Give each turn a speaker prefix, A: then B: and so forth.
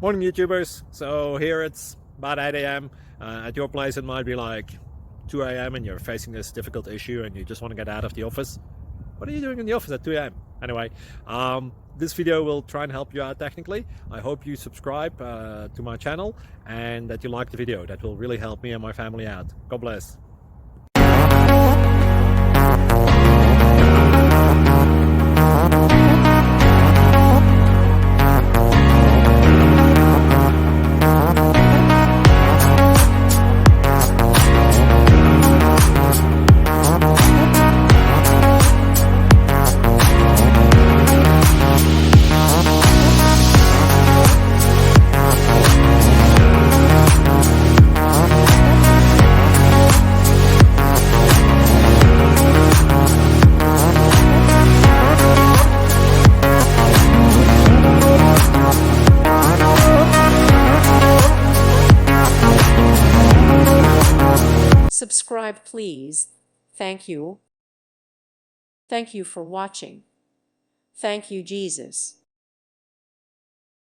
A: Morning YouTubers. So here it's about 8 a.m. At your place it might be like 2 a.m. and you're facing this difficult issue and you just want to get out of the office. What are you doing in the office at 2 a.m.? Anyway, this video will try and help you out technically. I hope you subscribe to my channel and that you like the video. That will really help me and my family out. God bless.
B: Subscribe, please. Thank you. Thank you for watching. Thank you, Jesus.